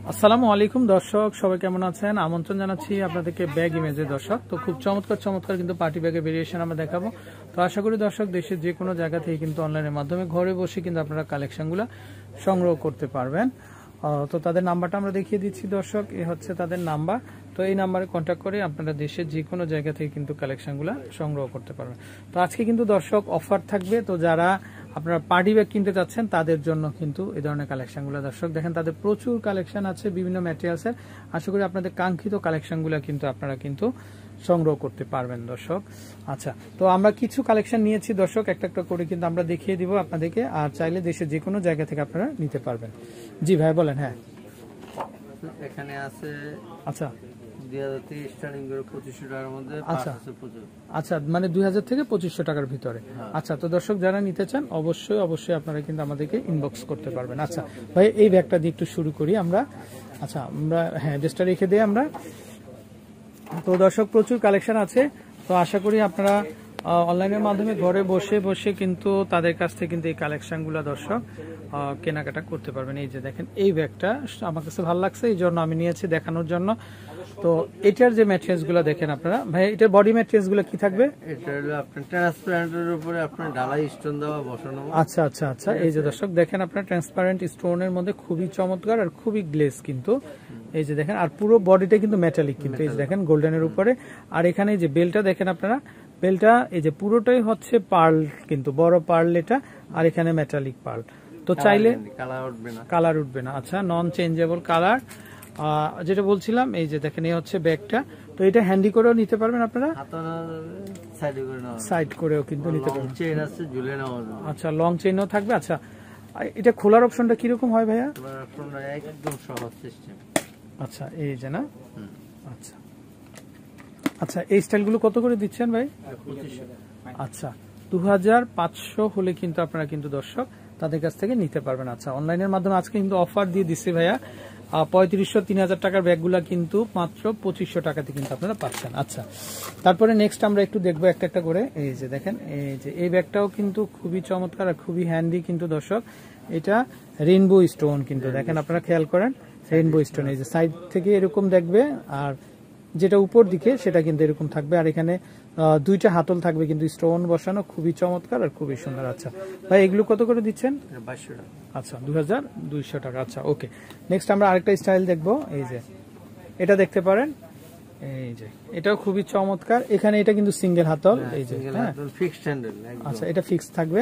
আসসালামু আলাইকুম দর্শক, সবাই কেমন আছেন? আমন্ত্রণ জানাচ্ছি আপনাদেরকে ব্যাগ ইমেজের দর্শক। তো খুব চমৎকার কিন্তু পার্টি ব্যাগের ভেরিয়েশন আমরা দেখাবো। তো আশা করি দর্শক দেশের যে কোনো জায়গা থেকে কিন্তু অনলাইনের মাধ্যমে ঘরে বসে কিন্তু আপনারা কালেকশনগুলো সংগ্রহ করতে পারবেন। তো তাদের নাম্বারটা আমরা দেখিয়ে দিচ্ছি দর্শক, এ হচ্ছে তাদের নাম্বার। তো এই নাম্বারে কন্ট্যাক্ট করে আপনারা দেশের যে কোনো জায়গা থেকে কিন্তু কালেকশনগুলো সংগ্রহ করতে পারবেন। তো আজকে কিন্তু দর্শক অফার থাকবে, তো যারা আপনারা পার্টি ব্যাগ কিনতে চাচ্ছেন তাদের জন্য কিন্তু এই ধরনের কালেকশনগুলো দর্শক দেখেন, তাদের প্রচুর কালেকশন আছে বিভিন্ন ম্যাটেরিয়ালসের। আশা করি আপনাদের কাঙ্ক্ষিত কালেকশনগুলো কিন্তু আপনারা কিন্তু সংগ্রহ করতে পারবেন দর্শক। আচ্ছা, তো আমরা কিছু কালেকশন নিয়েছি দর্শক, একটা একটা করে কিন্তু আমরা দেখিয়ে দিব আপনাদেরকে, আর চাইলে দেশের যে কোনো জায়গা থেকে আপনারা নিতে পারবেন। জি ভাই বলেন। হ্যাঁ, এখানে আছে আচ্ছা 2030 স্টার্টিং করে 2500 টাকার মধ্যে। আচ্ছা, মানে 2000 থেকে 2500 টাকার ভিতরে। আচ্ছা, তো দর্শক যারা নিতে চান অবশ্যই আপনারা কিন্তু আমাদেরকে ইনবক্স করতে পারবেন। আচ্ছা ভাই, এই ব্যাগটা দিয়ে একটু শুরু করি আমরা। আচ্ছা, আমরা হ্যাঁ ড্রেসটা রেখে দিই আমরা। তো দর্শক প্রচুর কালেকশন আছে, তো আশা করি আপনারা অনলাইনের মাধ্যমে ঘরে বসে কিন্তু তাদের কাছ থেকে কিন্তু এই কালেকশনগুলো দর্শক কেনাকাটা করতে পারবেন। এই যে দেখেন, এই ব্যাগটা আমার কাছে ভালো লাগছে, এই জন্য আমি নিয়েছি দেখানোর জন্য। তো এটার যে ম্যাটেরিয়ালস গুলো দেখেন আপনারা, ভাই এটার বডি ম্যাটেরিয়ালস গুলো কি থাকবে? এটা হলো আপনার ট্রান্সপারেন্টের উপরে আপনার ঢালাই স্টোন দেওয়া বসানো। আচ্ছা, এই যে দর্শক দেখেন আপনার ট্রান্সপারেন্ট স্টোনের মধ্যে খুবই চমৎকার আর খুবই গ্লেজ কিন্তু। এই যে দেখেন, আর পুরো বডিটা কিন্তু মেটালিক কিন্তু। এই যে দেখেন গোল্ডেনের উপরে, আর এখানে এই যে বেলটা দেখেন আপনারা, বেলটা এই যে পুরোটাই হচ্ছে পার্ল কিন্তু, বড় পার্ল এটা, আর এখানে মেটালিক পার্ল। তো চাইলে কালার উঠবে না। আচ্ছা, নন চেঞ্জেবল কালার। যেটা বলছিলাম, এই যে দেখেন এই হচ্ছে ব্যাগটা। তো এটা হ্যান্ডি করেও নিতে পারবেন আপনারা, সাইড করেও কিন্তু নিতে পারবেন। আচ্ছা, লং চেইনও থাকবে। আচ্ছা, এটা খোলার অপশনটা কিরকম হয় ভাইয়া? একদম সহজ সিস্টেম। আচ্ছা, এই যে না। আচ্ছা, এই স্টাইলগুলো কত করে দিচ্ছেন ভাই? 2500। আচ্ছা, 2500 হলে কিন্তু আপনারা কিন্তু দর্শক তাদের কাছ থেকে নিতে পারবেন। আচ্ছা, অনলাইনের মাধ্যমে আজকে কিন্তু অফার দিয়ে দিচ্ছে ভাইয়া, 3500 3000 টাকার ব্যাগগুলা কিন্তু মাত্র 2500 টাকাতে কিন্তু আপনারা পাচ্ছেন। আচ্ছা, তারপরে নেক্সট আমরা একটু দেখবো একটা একটা করে। এই যে দেখেন, এই যে এই ব্যাগটাও কিন্তু খুবই চমৎকার আর খুবই হ্যান্ডি কিন্তু দর্শক। এটা রেইনবো স্টোন কিন্তু, দেখেন আপনারা খেয়াল করেন, রেইনবো স্টোন। এই যে সাইড থেকে এরকম দেখবে, আর যেটা উপর দিকে সেটা কিন্তু এরকম থাকবে, আর এখানে দুইটা হাতল থাকবে কিন্তু স্টোন বসানো, খুবই চমৎকার আর খুবই সুন্দর। আচ্ছা ভাই, এগুলো কত করে দিচ্ছেন? 2200 টাকা। আচ্ছা, 2200 টাকা। আচ্ছা ওকে, নেক্সট আমরা আরেকটা স্টাইল দেখবো। এই যে এটা দেখতে পারেন, এই যে এটাও খুবই চমৎকার। এখানে এটা কিন্তু সিঙ্গেল হাতল। এই যে হ্যাঁ, ফিক্সড হ্যান্ডেল। আচ্ছা, এটা ফিক্স থাকবে।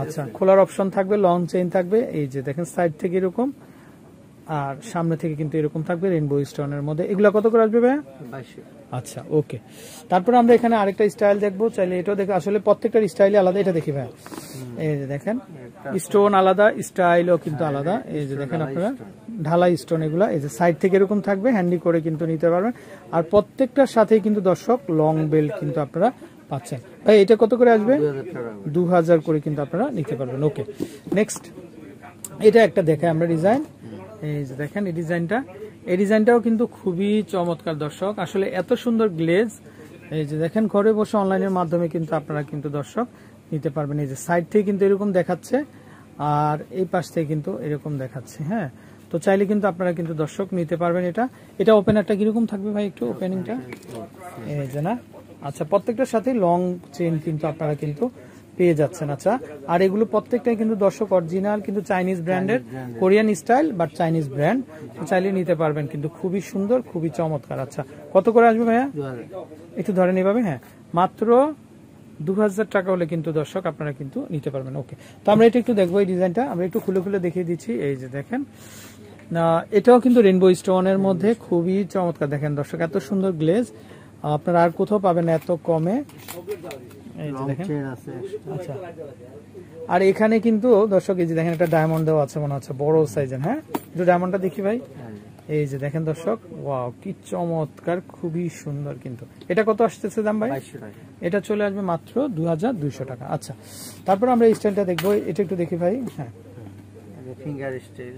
আচ্ছা, খোলার অপশন থাকবে, লং চেইন থাকবে। এই যে দেখেন সাইড থেকে এরকম, আর সামনে থেকে কিন্তু এরকম থাকবে রেইনবো স্টোনের মধ্যে। এগুলা কত করে আসবে ভাইয়া? 2200। আচ্ছা ওকে, তারপরে আমরা এখানে আরেকটা স্টাইল দেখবো, চাইলে এটাও দেখে। আসলে প্রত্যেকটার স্টাইলে আলাদা, এটা দেখি ভাই। এই যে দেখেন, স্টোন আলাদা, স্টাইলও কিন্তু আলাদা। এই যে দেখেন আপনারা ঢালাই স্টোন এগুলা। এই যে সাইড থেকে এরকম থাকবে, হ্যান্ডি করে কিন্তু নিতে পারবেন। আর প্রত্যেকটার সাথেই কিন্তু দর্শক লং বেল্ট কিন্তু আপনারা পাচ্ছেন। ভাই এটা কত করে আসবে? 2000 করে কিন্তু আপনারা নিতে পারবেন। ওকে, নেক্সট এটা একটা দেখাই আমরা ডিজাইন। এই যে দেখেন এই ডিজাইনটাও কিন্তু খুবই চমৎকার দর্শক, আসলে এত সুন্দর গ্লেজ। এই যে দেখেন, ঘরে বসে অনলাইনের মাধ্যমে কিন্তু আপনারা কিন্তু দর্শক নিতে পারবেন। এই যে সাইড থেকে কিন্তু এরকম দেখাচ্ছে, আর এই পাশ থেকে কিন্তু এরকম দেখাচ্ছে। হ্যাঁ, তো চাইলে কিন্তু আপনারা কিন্তু দর্শক নিতে পারবেন। এটা ওপেনারটা কিরকম থাকবে ভাই, একটু ওপেনিংটা? এই যে না। আচ্ছা, প্রত্যেকটার সাথে লং চেইন কিন্তু আপনারা কিন্তু পেয়ে যাচ্ছেন। আচ্ছা, আর এগুলো প্রত্যেকটাই কিন্তু দর্শক অরিজিনাল কিন্তু চাইনিজ ব্র্যান্ডের, Korean style but Chinese brand. চাইলে নিতে পারবেন কিন্তু, খুবই সুন্দর খুবই চমৎকার। আচ্ছা, কত করে আসবে ভাইয়া? 2000। একটু ধরেন এভাবে। হ্যাঁ, মাত্র 2000 টাকা হলে কিন্তু দর্শক আপনারা কিন্তু নিতে পারবেন। ওকে, তো আমরা এটা একটু দেখবো, এই ডিজাইনটা আমরা একটু খুলে দেখিয়ে দিচ্ছি। এই যে দেখেন, এটাও কিন্তু রেইনবো স্টোনের মধ্যে খুবই চমৎকার। দেখেন দর্শক, এত সুন্দর গ্লেজ আপনারা আর কোথাও পাবেন না এত কমে। আচ্ছা, আর এখানে কিন্তু দর্শক এই যে দেখেন, একটা ডায়মন্ড দেওয়া আছে মনে হচ্ছে বড় সাইজের। হ্যাঁ, একটু ডায়মন্ডটা দেখি ভাই। এই যে দেখেন দর্শক, ওয়াও কি চমৎকার, খুবই সুন্দর কিন্তু। এটা কত আসতেছে দাম ভাই? 2200 টাকা। এটা চলে আসবে মাত্র 2200 টাকা। আচ্ছা, তারপর আমরা এই স্টাইলটা দেখবো, এটা একটু দেখি ভাই। হ্যাঁ, ফিঙ্গার স্টাইল।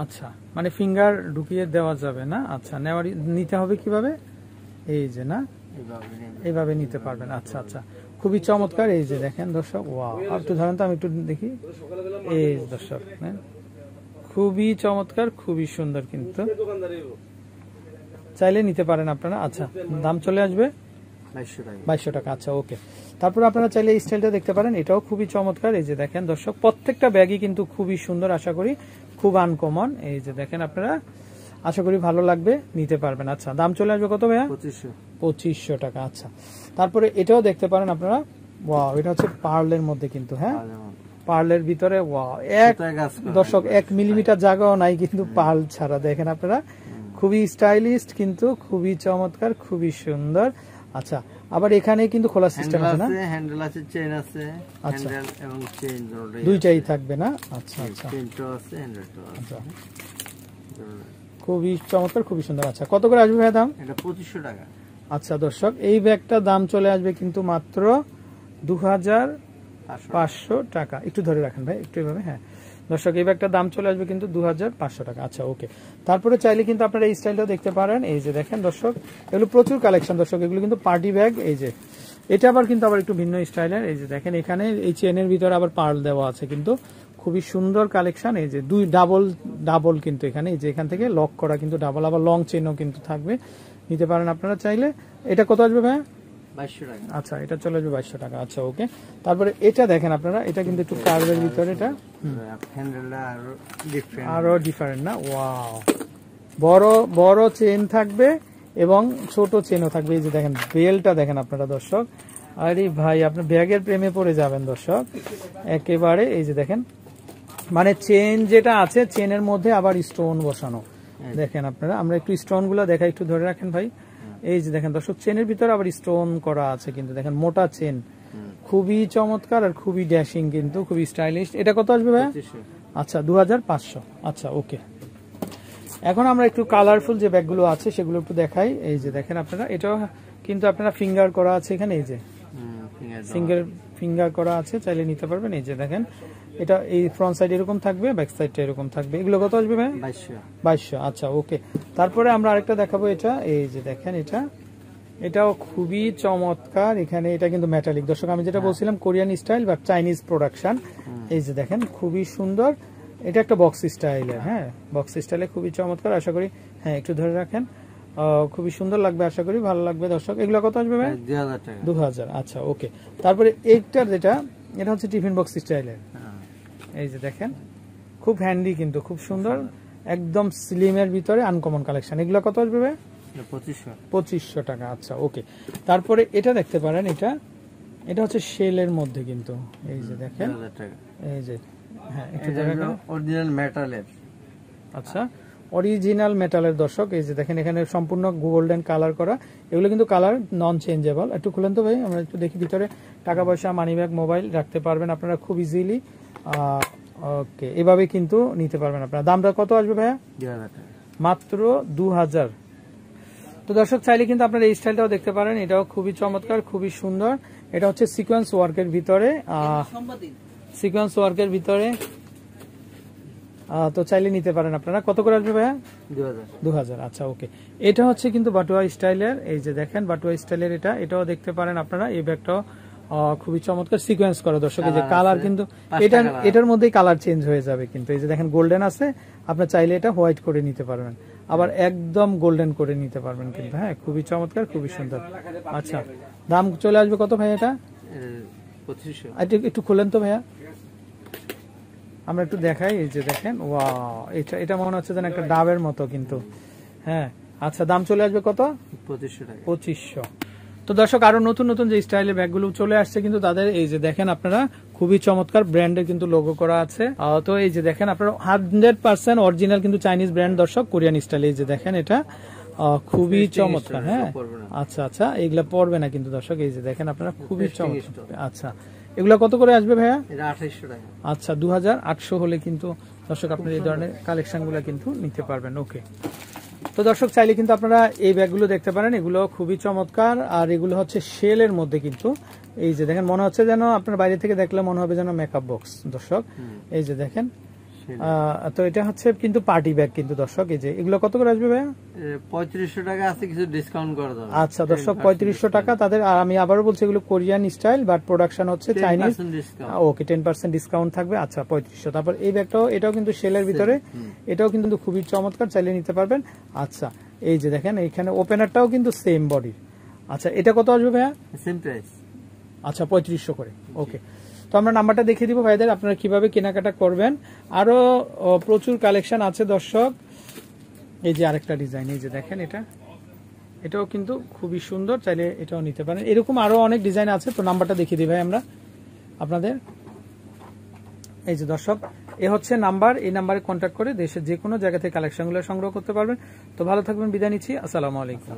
আচ্ছা, মানে ফিঙ্গার ঢুকিয়ে দেওয়া যাবে না। আচ্ছা, নিতে হবে কিভাবে? এই যে না, এইভাবে নিতে পারবেন। আচ্ছা, খুবই চমৎকার। এই যে দেখেন দর্শক, ওয়াও, আর একটু ধরেন তো, আমি একটু দেখি। এই দর্শক খুবই চমৎকার, খুবই সুন্দর কিন্তু, চাইলে নিতে পারেন আপনারা। আচ্ছা, দাম চলে আসবে 2200 টাকা। আচ্ছা, ওকে। তারপর আপনারা চাইলে এই স্টাইলটা দেখতে পারেন, এটাও খুবই চমৎকার। এই যে দেখেন দর্শক, প্রত্যেকটা ব্যাগই কিন্তু খুবই সুন্দর, আশা করি খুব আনকমন। এই যে দেখেন আপনারা, আশা করি ভালো লাগবে, নিতে পারবেন। আচ্ছা, দাম চলে আসবে কত ভাইয়া? 2500 টাকা। আচ্ছা, তারপরে এটাও দেখতে পারেন আপনারা, ওয়াও, এটা হচ্ছে পার্লের মধ্যে কিন্তু, হ্যাঁ, পার্লের ভিতরে, ওয়াও, দর্শক 1 মিলিমিটার জায়গাও নাই কিন্তু পার্ল ছাড়া। দেখেন আপনারা, খুবই স্টাইলিশ কিন্তু খুবই চমৎকার, খুবই সুন্দর। আচ্ছা, আবার এখানে কিন্তু খোলা সিস্টেম আছে না? হ্যান্ডেল আছে, চেইন আছে, হ্যান্ডেল এবং চেইন দুইটাই থাকবে না? আচ্ছা আচ্ছা, চেইনটাও আছে, হ্যান্ডেলটাও আছে। আচ্ছা, খুবই চমৎকার, খুবই সুন্দর। আচ্ছা, কত করে আসবে ভাই দাম? এটা 2500 টাকা। আচ্ছা দর্শক, এই ব্যাগটার দাম চলে আসবে কিন্তু মাত্র 2500 টাকা। একটু ধরে রাখেন ভাই, একটু এভাবে, হ্যাঁ দর্শক, এই ব্যাগটার দাম চলে আসবে কিন্তু 2500 টাকা। আচ্ছা, ওকে। তারপরে চাইলে কিন্তু আপনারা এই স্টাইলটাও দেখতে পারেন। এই যে দেখেন দর্শক, এগুলো প্রচুর কালেকশন দর্শক, এগুলো কিন্তু পার্টি ব্যাগ। এই যে এটা আবার কিন্তু আবার একটু ভিন্ন স্টাইলের। এই যে দেখেন, এখানে এই চেনের ভিতরে আবার পার্ল দেওয়া আছে কিন্তু, খুবই সুন্দর কালেকশন। এই যে দুই ডাবল কিন্তু এখানে, এই যে এখান থেকে লক করা কিন্তু ডাবল, আবার লং চেনও কিন্তু থাকবে, নিতে পারেন আপনারা চাইলে। এটা কত আসবে ভাই? 2200 টাকা। আচ্ছা, এটা চলে আসবে 2200 টাকা। আচ্ছা, ওকে। তারপরে এটা দেখেন আপনারা, এটা কিন্তু একটু কার্ভের ভিতরে, এটা হ্যান্ডেলটা আরো ডিফারেন্ট না? ওয়াও, বড় চেন থাকবে এবং ছোট চেনও থাকবে। এই যে দেখেন, বেলটা দেখেন আপনারা দর্শক, আরে ভাই, আপনি ব্যাগের প্রেমে পড়ে যাবেন দর্শক একেবারে। এই যে দেখেন, মানে চেন যেটা আছে, চেনের মধ্যে আবার স্টোন বসানো। দেখেন আপনারা, আমরা একটু স্টোন গুলো দেখাই, একটু ধরে রাখেন ভাই। এই যে দেখেন দর্শক, চেনের ভিতরে আবার স্টোন করা আছে কিন্তু, দেখেন মোটা চেন, খুবই চমৎকার আর খুবই ড্যাশিং কিন্তু, খুবই স্টাইলিশ। এটা কত আসবে ভাই? আচ্ছা, 2500। আচ্ছা, ওকে। এখন আমরা একটু কালারফুল যে ব্যাগগুলো আছে সেগুলো একটু দেখাই। এই যে দেখেন আপনারা, এটাও কিন্তু আপনারা ফিঙ্গার করা আছে এখানে, এই যে ফিঙ্গার করা আছে, চাইলে নিতে পারবেন। এই যে দেখেন, এটা এই ফ্রন্ট সাইড এরকম থাকবে, ব্যাক সাইডটা এরকম থাকবে। এগুলো কত আসবে ভাই? 2200। আচ্ছা, ওকে। তারপরে আমরা আরেকটা দেখাবো, এটা এই যে দেখেন, এটাও খুবই চমৎকার। এখানে এটা কিন্তু মেটালিক দর্শক, আমি যেটা বলছিলাম কোরিয়ান স্টাইল বা চাইনিজ প্রোডাকশন। এই যে দেখেন, খুবই সুন্দর। এটা একটা বক্স স্টাইলের, হ্যাঁ, বক্স স্টাইলে খুবই চমৎকার, আশা করি, হ্যাঁ একটু ধরে রাখেন, খুবই সুন্দর লাগবে, আশা করি ভালো লাগবে দর্শক। এগুলো কত আসবে ভাই? 2000। আচ্ছা, ওকে। তারপরে এইটার যেটা, এটা হচ্ছে টিফিন বক্স স্টাইলের। এই যে দেখেন, খুব হ্যান্ডি কিন্তু, খুব সুন্দর, একদম স্লিমের ভিতরে আনকমন কালেকশন। এগুলো কত আসবে ভাই? 2500 টাকা। আচ্ছা, ওকে। তারপরে এটা দেখতে পারেন, এটা হচ্ছে শেলের মধ্যে কিন্তু, এই যে দেখেন, এই যে, হ্যাঁ একটু দেখেন, অরিজিনাল মেটালের। আচ্ছা, অরিজিনাল মেটালের দর্শক। এই যে দেখেন, এখানে সম্পূর্ণ গোল্ডেন কালার করা, এগুলো কিন্তু কালার নন চেঞ্জেবল। একটু খুলেন তো ভাই, আমরা একটু দেখি ভিতরে। টাকা পয়সা, মানি ব্যাগ, মোবাইল রাখতে পারবেন আপনারা খুব ইজিলি। ওকে, এভাবে কিন্তু নিতে পারবেন আপনারা। দামটা কত আসবে ভাইয়া? 2000 টাকা। মাত্র 2000। তো দর্শক, চাইলে কিন্তু আপনারা এই স্টাইলটাও দেখতে পারেন, এটাও খুবই চমৎকার, খুবই সুন্দর। এটা হচ্ছে সিকোয়েন্স ওয়ার্কের ভিতরে, তো চাইলে নিতে পারেন আপনারা। কত করে আসবে ভাইয়া? 2000। আচ্ছা, ওকে। এটা হচ্ছে কিন্তু বাটুয়া স্টাইলের। এই যে দেখেন, বাটুয়া স্টাইলের এটাও দেখতে পারেন আপনারা। এই ব্যাগটাও খুবই চমৎকার, সিকোয়েন্স করা দর্শক। এই যে কালার কিন্তু এটার মধ্যেই কালার চেঞ্জ হয়ে যাবে কিন্তু। এই যে দেখেন, গোল্ডেন আছে, আপনার চাইলে এটা হোয়াইট করে নিতে পারবেন, আবার একদম গোল্ডেন করে নিতে পারবেন কিন্তু, হ্যাঁ, খুবই চমৎকার, খুবই সুন্দর। আচ্ছা, দাম চলে আসবে কত ভাই এটা? 2500। একটু খুলেন তো ভাইয়া, আমরা একটু দেখাই। এই যে দেখেন, ওয়াও, এটা মনে হচ্ছে যেন একটা ডাবের মতো কিন্তু, হ্যাঁ। আচ্ছা, দাম চলে আসবে কত? 2500 টাকা। 2500। তো দর্শক, আরো নতুন নতুন যে স্টাইলের ব্যাগগুলো চলে আসছে কিন্তু তাদের, এই যে দেখেন আপনারা, খুবই চমৎকার ব্র্যান্ডের কিন্তু লোগো করা আছে। তো এই যে দেখেন আপনারা, 100% অরিজিনাল কিন্তু চাইনিজ ব্র্যান্ড দর্শক, কোরিয়ান স্টাইল। এই যে দেখেন, এটা খুবই চমৎকার, হ্যাঁ। আচ্ছা আচ্ছা, এগুলা পড়বে না কিন্তু দর্শক। এই যে দেখেন আপনারা, খুবই চমৎকার। আচ্ছা, এগুলা কত করে আসবে ভাইয়া? 2800 টাকা। আচ্ছা, 2800 হলে কিন্তু দর্শক আপনারা এই ধরনের কালেকশন গুলা কিন্তু নিতে পারবেন। ওকে। তো দর্শক, চাইলে কিন্তু আপনারা এই ব্যাগগুলো দেখতে পারেন, এগুলো খুবই চমৎকার। আর এগুলো হচ্ছে শেলের মধ্যে কিন্তু, এই যে দেখেন, মনে হচ্ছে যেন আপনার বাইরে থেকে দেখলে মনে হবে যেন মেকআপ বক্স দর্শক। এই যে দেখেন, তো এটা হচ্ছে কিন্তু পার্টি ব্যাগ কিন্তু দর্শক, এই যে এগুলো কত করে আসবে ভাইয়া? 3500 টাকা আছে, কিছু ডিসকাউন্ট করে দেবো। আচ্ছা দর্শক 3500 টাকা তাদের। আর আমি আবারও বলছি এগুলো কোরিয়ান স্টাইল, বাট প্রোডাকশন হচ্ছে চাইনিজ। ওকে 10% ডিসকাউন্ট থাকবে। আচ্ছা 3500। তারপর এই ব্যাগটাও, এটাও কিন্তু সেলের ভিতরে, এটাও কিন্তু খুবই চমৎকার, চাইলে নিতে পারবেন। আচ্ছা এই যে দেখেন এইখানে ওপেনারটাও কিন্তু সেম বডি। আচ্ছা এটা কত আসবে ভাইয়া? Same price. আচ্ছা 3500 করে। ওকে, তো আমরা নাম্বারটা দেখিয়ে দিব ভাইদের, আপনারা কিভাবে কেনাকাটা করবেন। আরো প্রচুর কালেকশন আছে দর্শক। এই যে আরেকটা ডিজাইন, এই যে দেখেন এটাও কিন্তু খুবই সুন্দর, চাইলে এটাও নিতে পারেন। এরকম আরো অনেক ডিজাইন আছে, তো নাম্বারটা দেখিয়ে দিই ভাই আমরা আপনাদের। এই যে দর্শক, এ হচ্ছে নাম্বার, এই নাম্বারে কন্ট্যাক্ট করে দেশের যে কোনো জায়গা থেকে কালেকশনগুলো সংগ্রহ করতে পারবেন। তো ভালো থাকবেন, বিদায় নিচ্ছি, আসসালামু আলাইকুম।